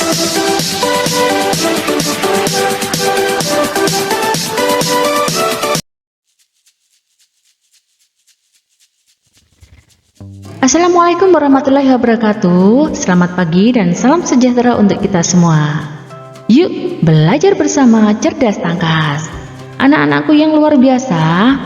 Assalamualaikum warahmatullahi wabarakatuh. Selamat pagi dan salam sejahtera untuk kita semua. Yuk belajar bersama Cerdas Tangkas. Anak-anakku yang luar biasa,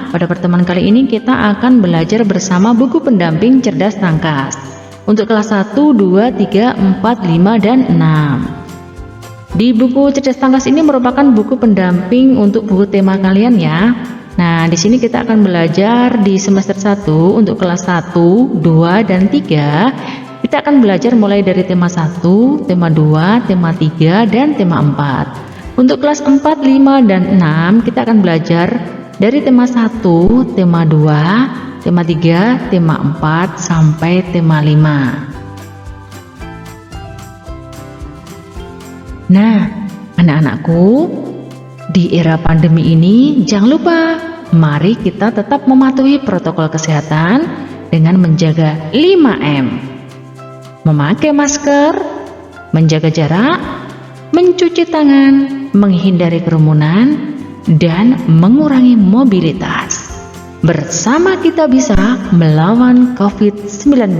pada pertemuan kali ini kita akan belajar bersama buku pendamping Cerdas Tangkas untuk kelas 1, 2, 3, 4, 5, dan 6. Di buku Cerdas Tangkas ini merupakan buku pendamping untuk buku tema kalian ya. Nah, di sini kita akan belajar di semester 1 untuk kelas 1, 2, dan 3. Kita akan belajar mulai dari tema 1, tema 2, tema 3, dan tema 4. Untuk kelas 4, 5, dan 6 kita akan belajar dari tema 1, tema 2, tema 3, tema 4, sampai tema 5. Nah, anak-anakku, di era pandemi ini jangan lupa, mari kita tetap mematuhi protokol kesehatan dengan menjaga 5M. Memakai masker, menjaga jarak, mencuci tangan, menghindari kerumunan, dan mengurangi mobilitas. Bersama kita bisa melawan COVID-19.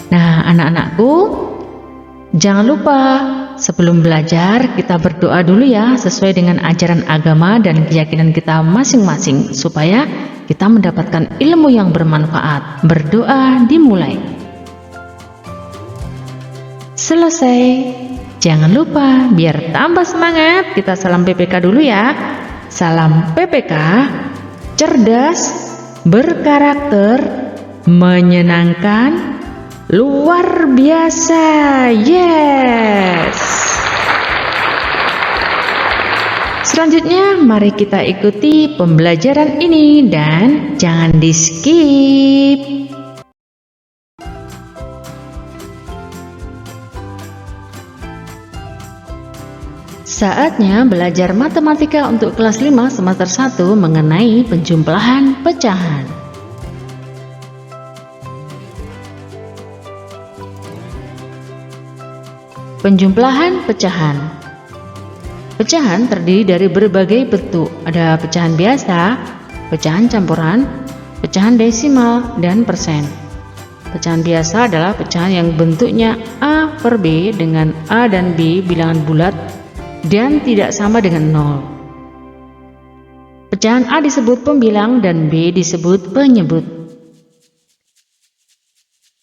Nah, anak-anakku, jangan lupa sebelum belajar kita berdoa dulu ya, sesuai dengan ajaran agama dan keyakinan kita masing-masing, supaya kita mendapatkan ilmu yang bermanfaat. Berdoa dimulai. Selesai. Jangan lupa, biar tambah semangat, kita salam PPK dulu ya. Salam PPK, cerdas, berkarakter, menyenangkan, luar biasa. Yes. Selanjutnya mari kita ikuti pembelajaran ini dan jangan di skip. Saatnya belajar matematika untuk kelas 5 semester 1 mengenai penjumlahan pecahan. Penjumlahan pecahan. Pecahan terdiri dari berbagai bentuk. Ada pecahan biasa, pecahan campuran, pecahan desimal, dan persen. Pecahan biasa adalah pecahan yang bentuknya A per B dengan A dan B bilangan bulat dan tidak sama dengan 0. Pecahan A disebut pembilang dan B disebut penyebut.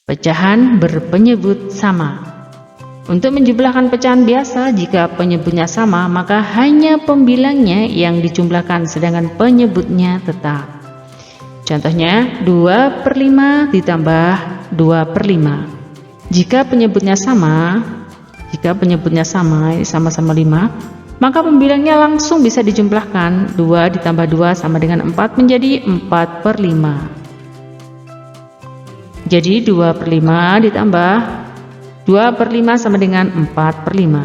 Pecahan berpenyebut sama. Untuk menjumlahkan pecahan biasa, jika penyebutnya sama, maka hanya pembilangnya yang dijumlahkan, sedangkan penyebutnya tetap. Contohnya, 2 per 5 ditambah 2 per 5. Jika penyebutnya sama, ini sama-sama 5, maka pembilangnya langsung bisa dijumlahkan. 2 ditambah 2 sama dengan 4 menjadi 4 per 5. Jadi 2 per 5 ditambah 2 per 5 sama dengan 4 per 5.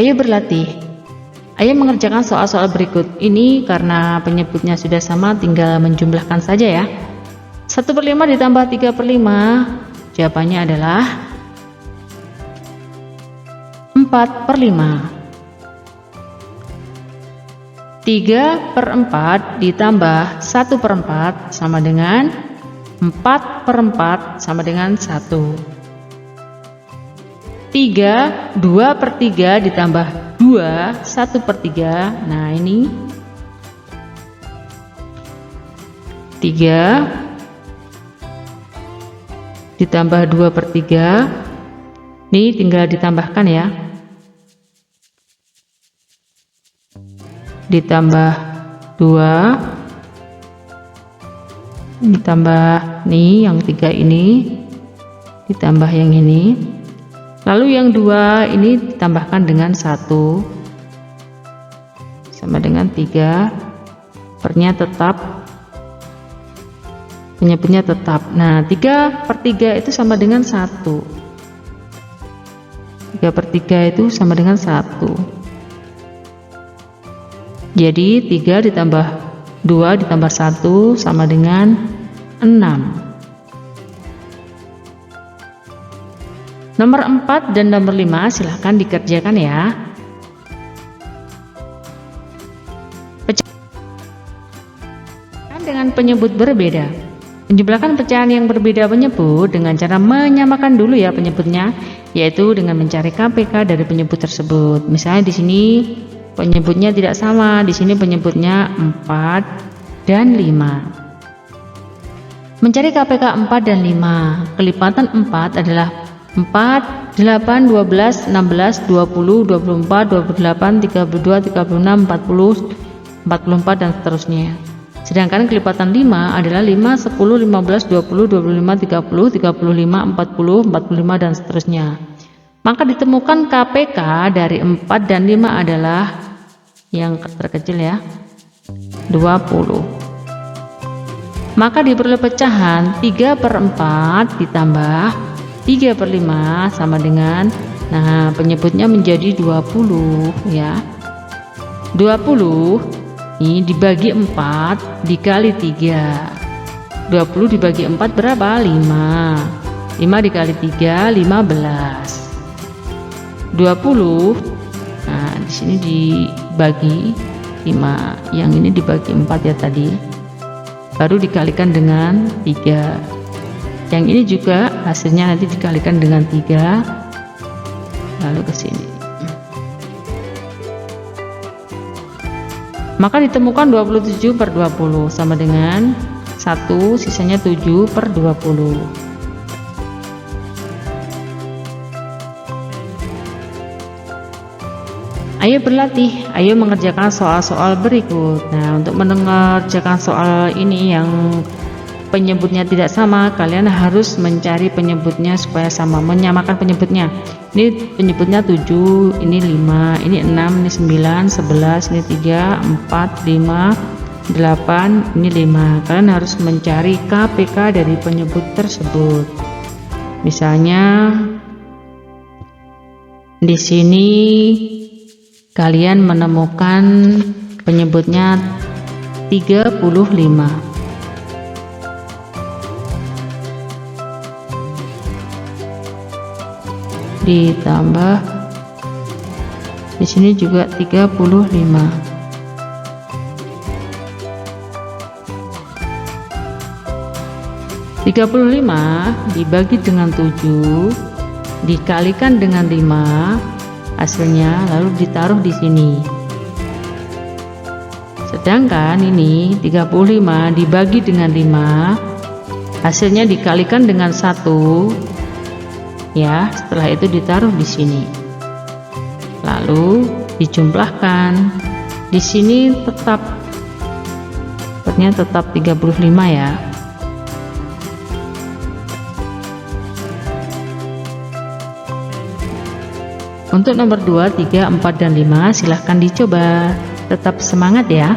Ayo berlatih. Ayo mengerjakan soal-soal berikut. Ini karena penyebutnya sudah sama, tinggal menjumlahkan saja ya. 1 per 5 ditambah 3 per 5. Jawabannya adalah 4 per 5. 3 per 4 ditambah 1 per 4 sama dengan 4 per 4 sama dengan 1. 2 per 3 ditambah 2, 1 per 3. Nah ini 3 ditambah 2 per 3. Ini tinggal ditambahkan ya. Ditambah 2, ditambah nih yang 3 ini, ditambah yang ini, lalu yang 2 ini ditambahkan dengan 1 sama dengan 3. Pernya tetap, penyebutnya tetap. Nah 3 per 3 itu sama dengan 1. 3 per 3 itu sama dengan 1. Jadi 3 ditambah 2 ditambah 1 sama dengan 6. Nomor 4 dan nomor 5 silahkan dikerjakan ya. Pecahan dengan penyebut berbeda. Menjumlahkan pecahan yang berbeda penyebut dengan cara menyamakan dulu ya penyebutnya, yaitu dengan mencari KPK dari penyebut tersebut. Misalnya di sini penyebutnya tidak sama, di sini penyebutnya 4 dan 5. Mencari KPK 4 dan 5. Kelipatan 4 adalah 4, 8, 12, 16, 20, 24, 28, 32, 36, 40, 44 dan seterusnya. Sedangkan kelipatan 5 adalah 5, 10, 15, 20, 25, 30, 35, 40, 45 dan seterusnya. Maka ditemukan KPK dari 4 dan 5 adalah yang terkecil ya, 20. Maka diperoleh pecahan 3/4 ditambah 3/5 sama dengan, nah penyebutnya menjadi 20 ya. 20 ini dibagi 4 dikali 3. 20 dibagi 4 berapa? 5. 5 dikali 3 15. 20, nah di sini dibagi 5, yang ini dibagi 4 ya tadi, baru dikalikan dengan 3. Yang ini juga hasilnya nanti dikalikan dengan 3, lalu ke sini. Maka ditemukan 27/20 sama dengan 1, sisanya 7/20. Ayo berlatih, ayo mengerjakan soal-soal berikut. Nah, untuk mengerjakan soal ini yang penyebutnya tidak sama, kalian harus mencari penyebutnya supaya sama, menyamakan penyebutnya. Ini penyebutnya 7, ini 5, ini 6, ini 9, 11, ini 3, 4, 5, 8, ini 5. Kalian harus mencari KPK dari penyebut tersebut. Misalnya di sini kalian menemukan penyebutnya 35. Ditambah di sini juga 35. Dibagi dengan 7 dikalikan dengan 5 hasilnya, lalu ditaruh di sini. Sedangkan ini 35 dibagi dengan 5 hasilnya dikalikan dengan 1 ya, setelah itu ditaruh di sini, lalu dijumlahkan. Di sini tetap 35 ya. Untuk nomor 2, 3, 4 dan 5 silahkan dicoba, tetap semangat ya.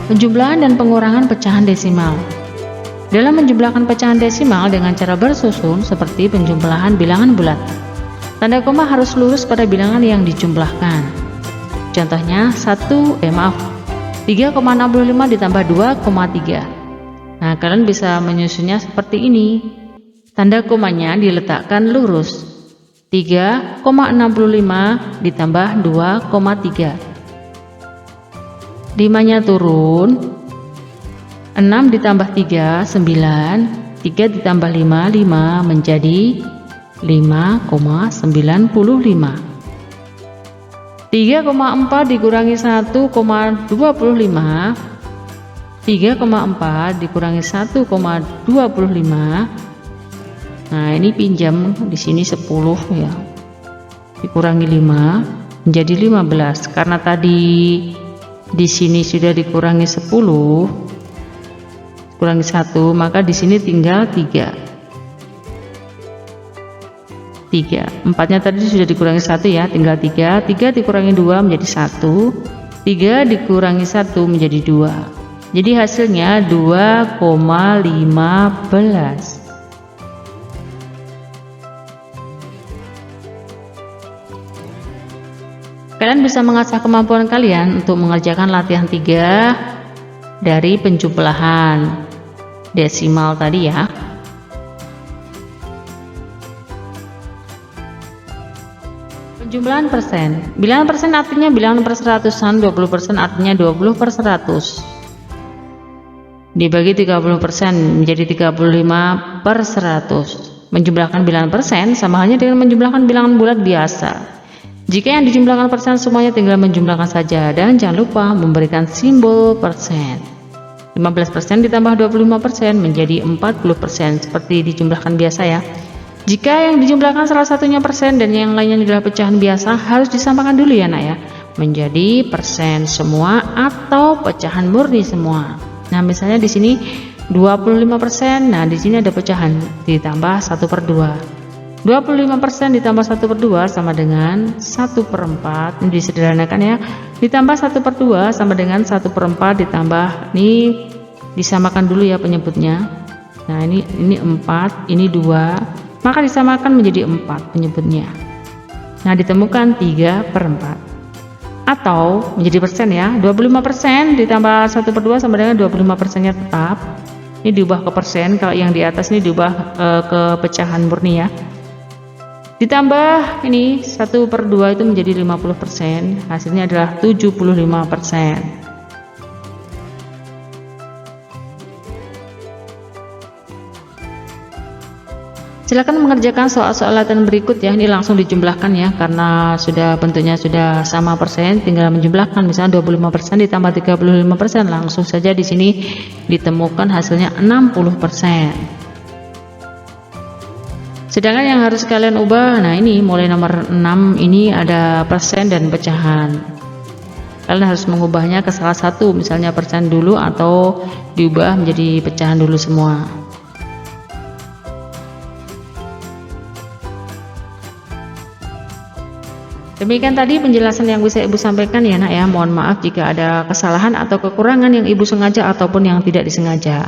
Penjumlahan dan pengurangan pecahan desimal. Dalam menjumlahkan pecahan desimal dengan cara bersusun seperti penjumlahan bilangan bulat, tanda koma harus lurus pada bilangan yang dijumlahkan. Contohnya 3,65 ditambah 2,3. Nah, kalian bisa menyusunnya seperti ini. Tanda komanya diletakkan lurus. 3,65 ditambah 2,3. 5-nya turun. 6 ditambah 3, 9. 3 ditambah 5, 5 menjadi 5,95. 3,4 dikurangi 1,25. 3,4 dikurangi 1,25. Nah, ini pinjam di sini 10 ya. Dikurangi 5 menjadi 15. Karena tadi di sini sudah dikurangi 10, kurangi 1, maka di sini tinggal 3. 4-nya tadi sudah dikurangi 1 ya, tinggal 3. 3 dikurangi 2 menjadi 1. 3 dikurangi 1 menjadi 2. Jadi hasilnya 2,15. Kalian bisa mengasah kemampuan kalian untuk mengerjakan latihan 3 dari penjumlahan desimal tadi ya. Penjumlahan persen. Bilangan persen artinya bilangan perseratusan, 20% artinya 20/100. Dibagi 30% menjadi 35/100. Menjumlahkan bilangan persen sama halnya dengan menjumlahkan bilangan bulat biasa. Jika yang dijumlahkan persen semuanya tinggal menjumlahkan saja dan jangan lupa memberikan simbol persen. 15% ditambah 25% menjadi 40% seperti dijumlahkan biasa ya. Jika yang dijumlahkan salah satunya persen dan yang lainnya adalah pecahan biasa, harus disamakan dulu ya nak ya, menjadi persen semua atau pecahan murni semua. Nah misalnya di sini 25%, nah di sini ada pecahan ditambah 1/2. 25% ditambah 1/2 sama dengan 1/4. Ini disederhanakan ya. Ditambah 1/2 sama dengan 1/4 ditambah, ini disamakan dulu ya penyebutnya. Nah ini 4, ini 2, maka disamakan menjadi 4 penyebutnya. Nah ditemukan 3/4 atau menjadi persen ya. 25% ditambah 1/2 sama dengan 25%-nya tetap. Ini diubah ke persen, kalau yang di atas ini diubah ke pecahan murni ya. Ditambah ini 1/2 itu menjadi 50%, hasilnya adalah 75%. Silakan mengerjakan soal-soal latihan berikut ya, ini langsung dijumlahkan ya, karena sudah bentuknya sudah sama persen, tinggal menjumlahkan. Misalnya 25% ditambah 35%, langsung saja di sini ditemukan hasilnya 60%. Sedangkan yang harus kalian ubah, nah ini mulai nomor 6 ini ada persen dan pecahan. Kalian harus mengubahnya ke salah satu, misalnya persen dulu atau diubah menjadi pecahan dulu semua. Demikian tadi penjelasan yang bisa Ibu sampaikan ya nak ya. Mohon maaf jika ada kesalahan atau kekurangan yang Ibu sengaja ataupun yang tidak disengaja.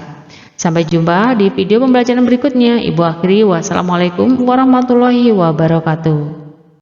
Sampai jumpa di video pembelajaran berikutnya. Ibu akhiri, wassalamualaikum warahmatullahi wabarakatuh.